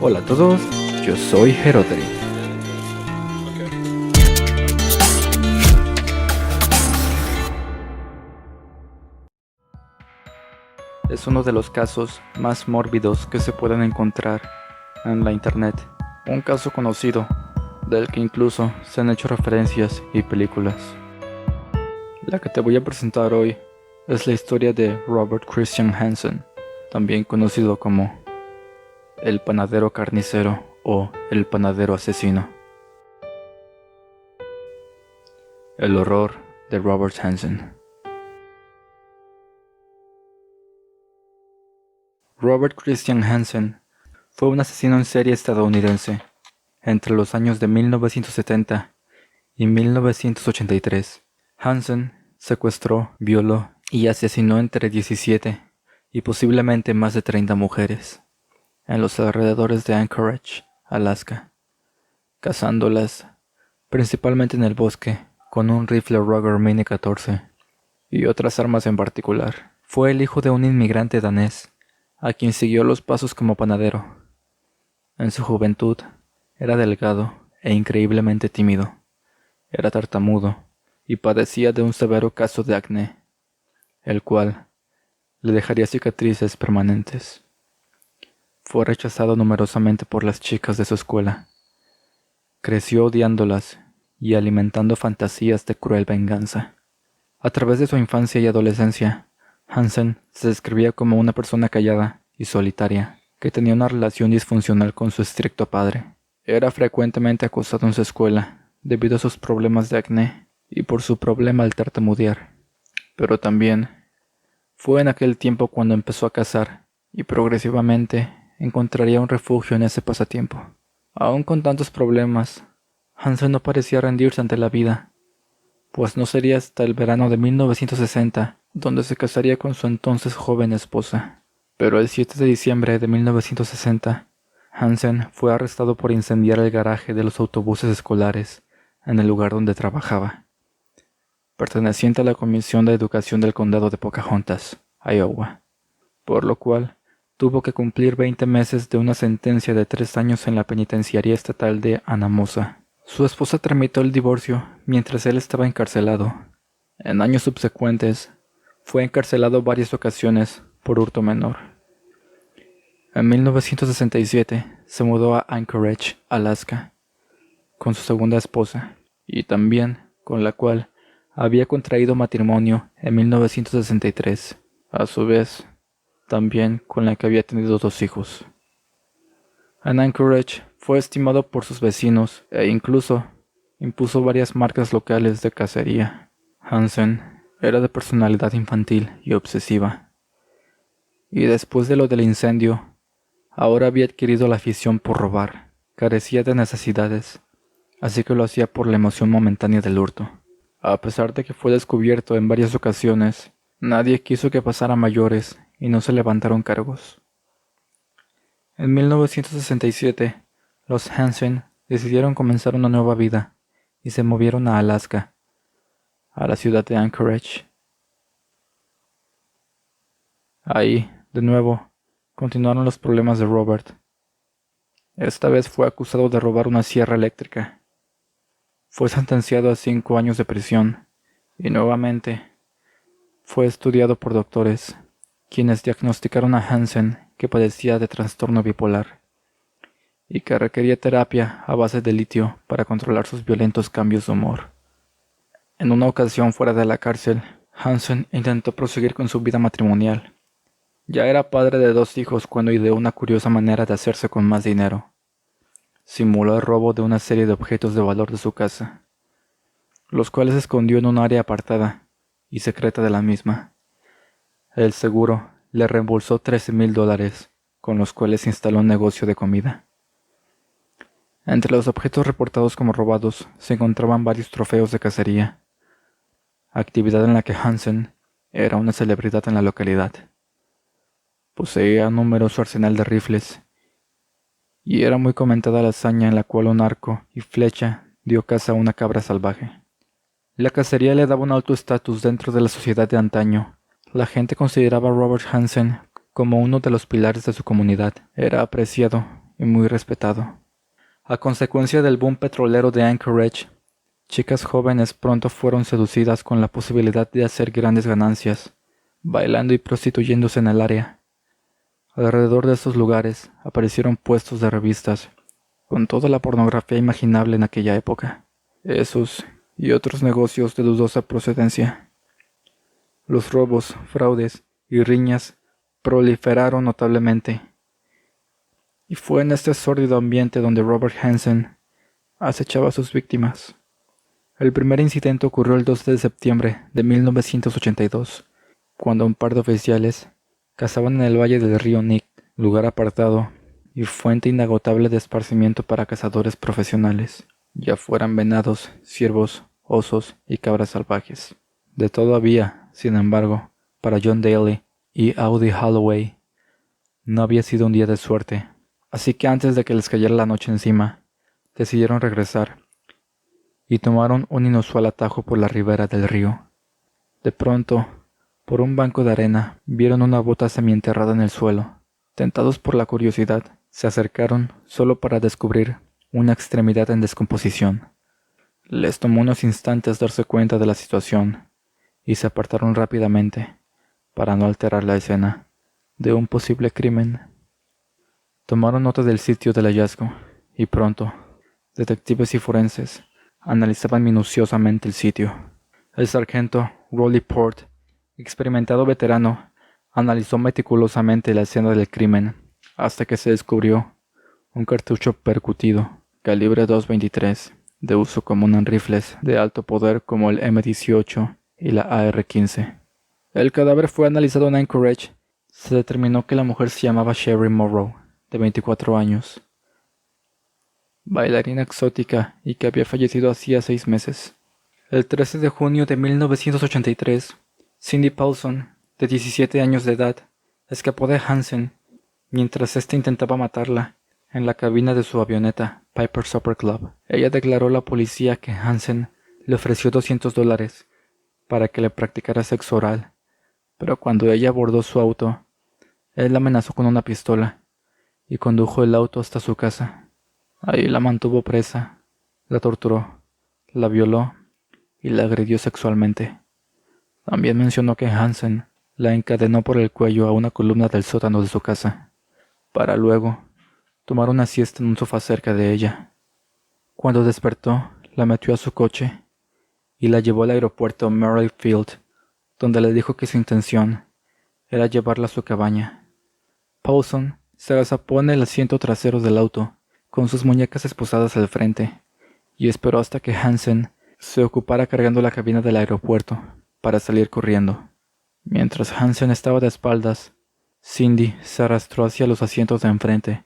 Hola a todos, yo soy Heroteri. Es uno de los casos más mórbidos que se pueden encontrar en la internet. Un caso conocido, del que incluso se han hecho referencias y películas. La que te voy a presentar hoy es la historia de Robert Christian Hansen, también conocido como el panadero carnicero o el panadero asesino. El horror de Robert Hansen. Robert Christian Hansen fue un asesino en serie estadounidense entre los años de 1970 y 1983. Hansen secuestró, violó y asesinó entre 17 y posiblemente más de 30 mujeres en los alrededores de Anchorage, Alaska, cazándolas principalmente en el bosque con un rifle Ruger Mini 14 y otras armas en particular. Fue el hijo de un inmigrante danés a quien siguió los pasos como panadero. En su juventud era delgado e increíblemente tímido. Era tartamudo y padecía de un severo caso de acné, el cual le dejaría cicatrices permanentes. Fue rechazado numerosamente por las chicas de su escuela. Creció odiándolas y alimentando fantasías de cruel venganza. A través de su infancia y adolescencia, Hansen se describía como una persona callada y solitaria, que tenía una relación disfuncional con su estricto padre. Era frecuentemente acosado en su escuela, debido a sus problemas de acné y por su problema al tartamudear. Pero también fue en aquel tiempo cuando empezó a cazar, y progresivamente encontraría un refugio en ese pasatiempo. Aún con tantos problemas, Hansen no parecía rendirse ante la vida, pues no sería hasta el verano de 1960 donde se casaría con su entonces joven esposa. Pero el 7 de diciembre de 1960, Hansen fue arrestado por incendiar el garaje de los autobuses escolares en el lugar donde trabajaba, perteneciente a la Comisión de Educación del Condado de Pocahontas, Iowa, por lo cual tuvo que cumplir 20 meses de una sentencia de 3 años en la penitenciaría estatal de Anamosa. Su esposa tramitó el divorcio mientras él estaba encarcelado. En años subsecuentes, fue encarcelado varias ocasiones por hurto menor. En 1967 se mudó a Anchorage, Alaska, con su segunda esposa, y también con la cual había contraído matrimonio en 1963, a su vez, también con la que había tenido 2 hijos. En Anchorage fue estimado por sus vecinos e incluso impuso varias marcas locales de cacería. Hansen era de personalidad infantil y obsesiva, y después de lo del incendio, ahora había adquirido la afición por robar. Carecía de necesidades, así que lo hacía por la emoción momentánea del hurto. A pesar de que fue descubierto en varias ocasiones, nadie quiso que pasara a mayores y no se levantaron cargos. En 1967, los Hansen decidieron comenzar una nueva vida y se movieron a Alaska, a la ciudad de Anchorage. Ahí, de nuevo, continuaron los problemas de Robert. Esta vez fue acusado de robar una sierra eléctrica. Fue sentenciado a 5 años de prisión y nuevamente fue estudiado por doctores, quienes diagnosticaron a Hansen que padecía de trastorno bipolar y que requería terapia a base de litio para controlar sus violentos cambios de humor. En una ocasión fuera de la cárcel, Hansen intentó proseguir con su vida matrimonial. Ya era padre de 2 hijos cuando ideó una curiosa manera de hacerse con más dinero. Simuló el robo de una serie de objetos de valor de su casa, los cuales escondió en un área apartada y secreta de la misma. El seguro le reembolsó $13,000, con los cuales instaló un negocio de comida. Entre los objetos reportados como robados se encontraban varios trofeos de cacería, actividad en la que Hansen era una celebridad en la localidad. Poseía un numeroso arsenal de rifles, y era muy comentada la hazaña en la cual un arco y flecha dio caza a una cabra salvaje. La cacería le daba un alto estatus dentro de la sociedad de antaño. La gente consideraba a Robert Hansen como uno de los pilares de su comunidad. Era apreciado y muy respetado. A consecuencia del boom petrolero de Anchorage, chicas jóvenes pronto fueron seducidas con la posibilidad de hacer grandes ganancias, bailando y prostituyéndose en el área. Alrededor de estos lugares aparecieron puestos de revistas, con toda la pornografía imaginable en aquella época. Esos y otros negocios de dudosa procedencia. Los robos, fraudes y riñas proliferaron notablemente. Y fue en este sórdido ambiente donde Robert Hansen acechaba a sus víctimas. El primer incidente ocurrió el 2 de septiembre de 1982, cuando un par de oficiales cazaban en el valle del río Nick, lugar apartado y fuente inagotable de esparcimiento para cazadores profesionales, ya fueran venados, ciervos, osos y cabras salvajes. De todo había, sin embargo, para John Daly y Audie Holloway. No había sido un día de suerte, así que antes de que les cayera la noche encima, decidieron regresar y tomaron un inusual atajo por la ribera del río. De pronto, por un banco de arena, vieron una bota semienterrada en el suelo. Tentados por la curiosidad, se acercaron solo para descubrir una extremidad en descomposición. Les tomó unos instantes darse cuenta de la situación y se apartaron rápidamente para no alterar la escena de un posible crimen. Tomaron nota del sitio del hallazgo y pronto, detectives y forenses analizaban minuciosamente el sitio. El sargento Rolly Port, experimentado veterano, analizó meticulosamente la escena del crimen hasta que se descubrió un cartucho percutido, calibre .223, de uso común en rifles de alto poder como el M18 y la AR-15. El cadáver fue analizado en Anchorage. Se determinó que la mujer se llamaba Sherry Morrow, de 24 años, bailarina exótica y que había fallecido hacía 6 meses. El 13 de junio de 1983, Cindy Paulson, de 17 años de edad, escapó de Hansen mientras éste intentaba matarla en la cabina de su avioneta Piper Supper Club. Ella declaró a la policía que Hansen le ofreció $200 para que le practicara sexo oral, pero cuando ella abordó su auto, él la amenazó con una pistola y condujo el auto hasta su casa. Ahí la mantuvo presa, la torturó, la violó y la agredió sexualmente. También mencionó que Hansen la encadenó por el cuello a una columna del sótano de su casa, para luego tomar una siesta en un sofá cerca de ella. Cuando despertó, la metió a su coche y la llevó al aeropuerto Merrifield, donde le dijo que su intención era llevarla a su cabaña. Paulson se agazapó en el asiento trasero del auto, con sus muñecas esposadas al frente, y esperó hasta que Hansen se ocupara cargando la cabina del aeropuerto para salir corriendo. Mientras Hansen estaba de espaldas, Cindy se arrastró hacia los asientos de enfrente,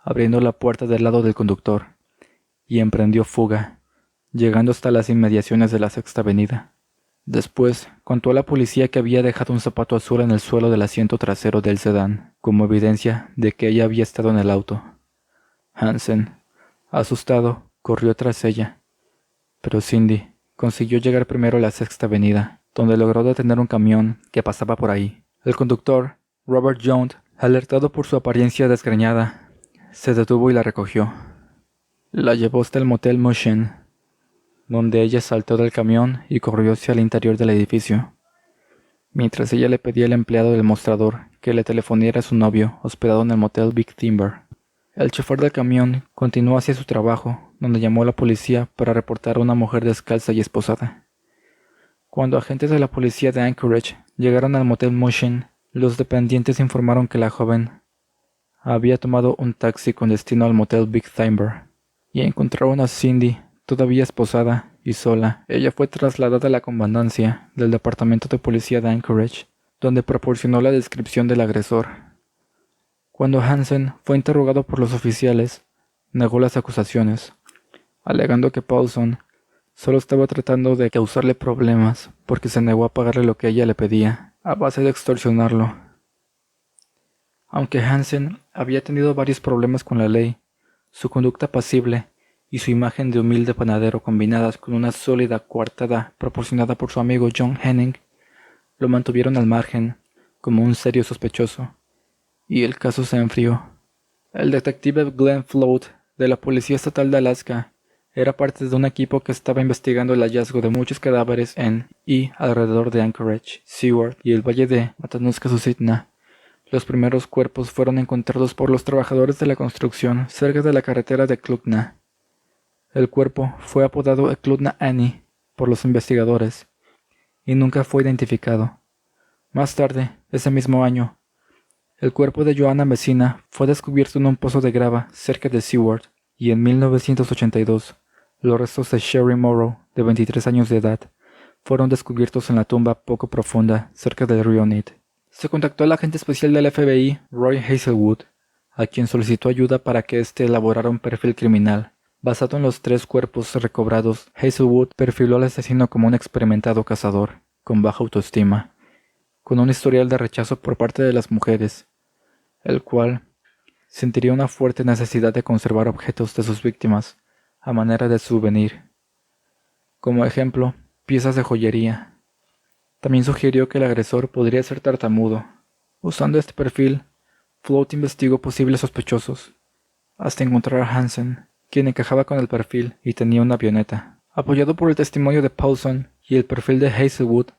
abriendo la puerta del lado del conductor, y emprendió fuga, llegando hasta las inmediaciones de la Sexta Avenida. Después, contó a la policía que había dejado un zapato azul en el suelo del asiento trasero del sedán, como evidencia de que ella había estado en el auto. Hansen, asustado, corrió tras ella, pero Cindy consiguió llegar primero a la Sexta Avenida, donde logró detener un camión que pasaba por ahí. El conductor, Robert Jones, alertado por su apariencia desgreñada, se detuvo y la recogió. La llevó hasta el motel Mushin, donde ella saltó del camión y corrió hacia el interior del edificio, mientras ella le pedía al empleado del mostrador que le telefoneara a su novio, hospedado en el motel Big Timber. El chofer del camión continuó hacia su trabajo, donde llamó a la policía para reportar a una mujer descalza y esposada. Cuando agentes de la policía de Anchorage llegaron al motel Mushin, los dependientes informaron que la joven había tomado un taxi con destino al motel Big Timber, y encontraron a Cindy todavía esposada y sola. Ella fue trasladada a la comandancia del departamento de policía de Anchorage, donde proporcionó la descripción del agresor. Cuando Hansen fue interrogado por los oficiales, negó las acusaciones, alegando que Paulson solo estaba tratando de causarle problemas porque se negó a pagarle lo que ella le pedía, a base de extorsionarlo. Aunque Hansen había tenido varios problemas con la ley, su conducta pasible y su imagen de humilde panadero combinadas con una sólida coartada proporcionada por su amigo John Henning, lo mantuvieron al margen como un serio sospechoso, y el caso se enfrió. El detective Glenn Flood, de la Policía Estatal de Alaska, era parte de un equipo que estaba investigando el hallazgo de muchos cadáveres en y alrededor de Anchorage, Seward y el valle de Matanuska-Susitna. Los primeros cuerpos fueron encontrados por los trabajadores de la construcción cerca de la carretera de Eklutna. El cuerpo fue apodado Eklutna Annie por los investigadores y nunca fue identificado. Más tarde, ese mismo año, el cuerpo de Joanna Messina fue descubierto en un pozo de grava cerca de Seward, y en 1982, los restos de Sherry Morrow, de 23 años de edad, fueron descubiertos en la tumba poco profunda cerca del río Nit. Se contactó al agente especial del FBI, Roy Hazelwood, a quien solicitó ayuda para que éste elaborara un perfil criminal. Basado en los 3 cuerpos recobrados, Hazelwood perfiló al asesino como un experimentado cazador, con baja autoestima, con un historial de rechazo por parte de las mujeres, el cual sentiría una fuerte necesidad de conservar objetos de sus víctimas a manera de souvenir. Como ejemplo, piezas de joyería. También sugirió que el agresor podría ser tartamudo. Usando este perfil, Flood investigó posibles sospechosos, hasta encontrar a Hansen, quien encajaba con el perfil y tenía una avioneta. Apoyado por el testimonio de Paulson y el perfil de Hazelwood,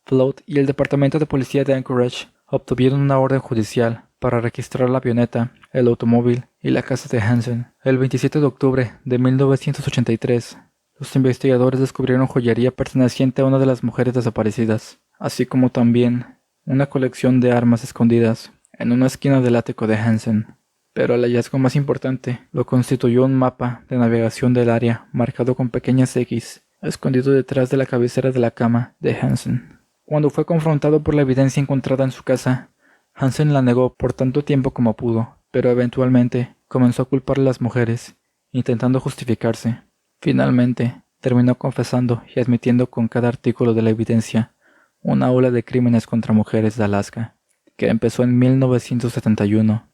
Flood y el Departamento de Policía de Anchorage obtuvieron una orden judicial para registrar la avioneta, el automóvil y la casa de Hansen. El 27 de octubre de 1983, los investigadores descubrieron joyería perteneciente a una de las mujeres desaparecidas, así como también una colección de armas escondidas en una esquina del ático de Hansen. Pero el hallazgo más importante lo constituyó un mapa de navegación del área marcado con pequeñas X, escondido detrás de la cabecera de la cama de Hansen. Cuando fue confrontado por la evidencia encontrada en su casa, Hansen la negó por tanto tiempo como pudo, pero eventualmente comenzó a culpar a las mujeres, intentando justificarse. Finalmente, terminó confesando y admitiendo con cada artículo de la evidencia una ola de crímenes contra mujeres de Alaska, que empezó en 1971.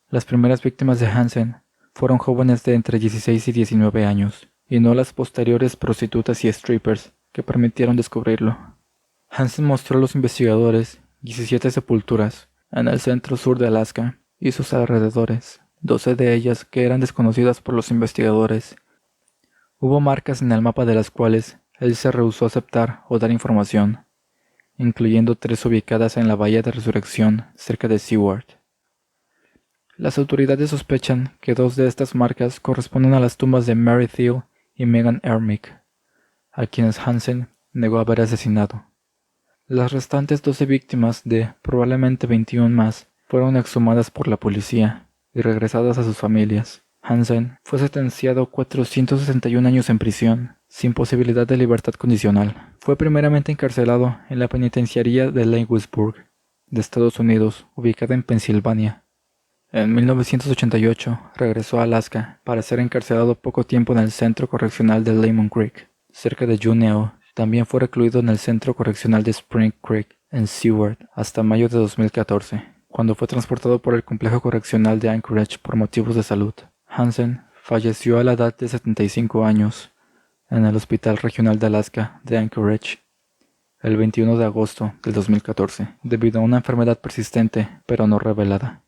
Las primeras víctimas de Hansen fueron jóvenes de entre 16 y 19 años, y no las posteriores prostitutas y strippers que permitieron descubrirlo. Hansen mostró a los investigadores 17 sepulturas en el centro-sur de Alaska y sus alrededores, 12 de ellas que eran desconocidas por los investigadores. Hubo marcas en el mapa de las cuales él se rehusó a aceptar o dar información, incluyendo 3 ubicadas en la Bahía de Resurrección, cerca de Seward. Las autoridades sospechan que 2 de estas marcas corresponden a las tumbas de Mary Thiel y Megan Ermick, a quienes Hansen negó haber asesinado. Las restantes 12 víctimas de probablemente 21 más fueron exhumadas por la policía y regresadas a sus familias. Hansen fue sentenciado a 461 años en prisión, sin posibilidad de libertad condicional. Fue primeramente encarcelado en la penitenciaría de Lewisburg, de Estados Unidos, ubicada en Pensilvania. En 1988 regresó a Alaska para ser encarcelado poco tiempo en el Centro Correccional de Lemon Creek, cerca de Juneau. También fue recluido en el Centro Correccional de Spring Creek, en Seward, hasta mayo de 2014, cuando fue transportado por el Complejo Correccional de Anchorage por motivos de salud. Hansen falleció a la edad de 75 años en el Hospital Regional de Alaska de Anchorage el 21 de agosto del 2014, debido a una enfermedad persistente pero no revelada.